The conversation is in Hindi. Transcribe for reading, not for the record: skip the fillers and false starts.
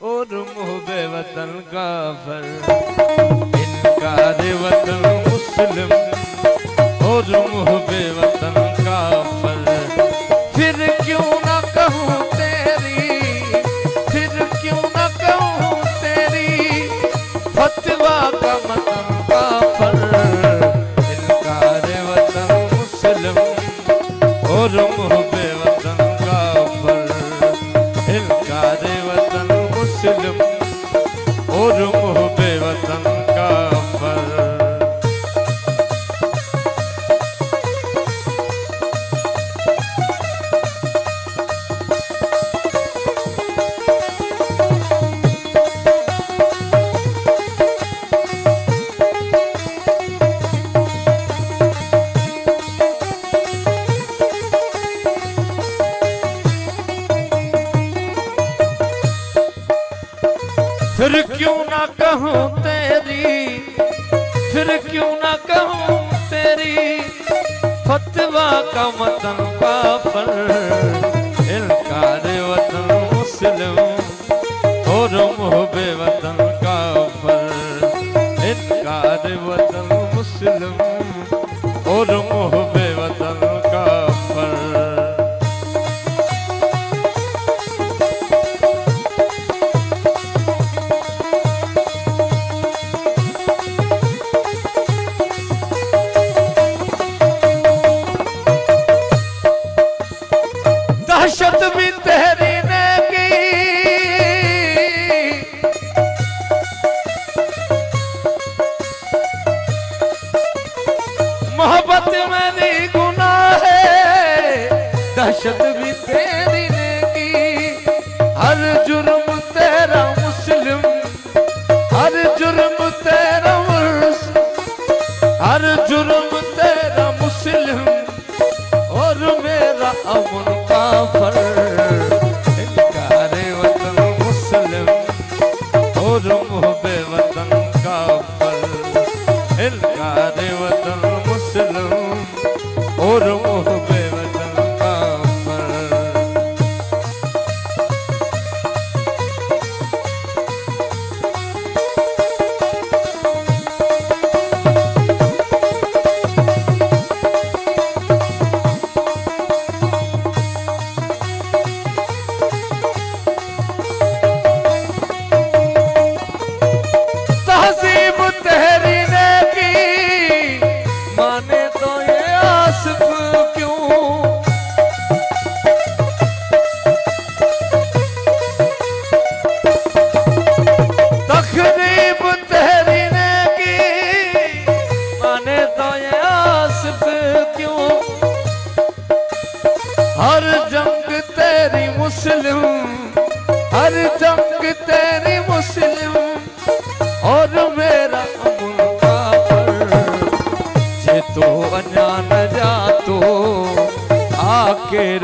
और मुहब्बे वतन काफिर, इनकार वतन मुस्लिम और मुहब्बे वतन काफिर। फिर क्यों ना कहूँ तेरी, फिर क्यों ना कहूँ तेरी फतवा का मतन काफिर, इनकार वतन मुस्लिम और मुहब्बे वतन काफिर, इनकार वतन मुस्लिम और मुहब्बे वतन काफिर। फिर क्यों ना कहूँ तेरी, फिर क्यों ना कहूँ तेरी फतवा का मतन काफिर, इनकार वतन मुस्लिम और मुहब्बे वतन काफिर, इनकार वतन मुस्लिम और मुहब्बे वतन काफिर। दहशत भी तेरी ने की, मोहब्बत मेरी गुनाह है, दहशत भी तेरी ने की। हर जुर्म तेरा मुस्लिम, हर जुर्म तेरा मुस्लिम, हर जुर्म तेरा मुस्लिम और मेरा अमन काफिर, इनकार वतन मुस्लिम और मुहब्बे वतन काफिर, इनकार वतन मुस्लिम और मुहब्बे वतन काफिर। तहजीब तेरी ने की, माने तो ये आसिफ क्यों, तकरीब तेरी ने की, माने तो ये आसिफ क्यों। हर जंग तेरी मुस्लिम, हर जंग तेरी मुस्लिम और मेरा अमन काफिर। जे तो अञा न जा तो आखिर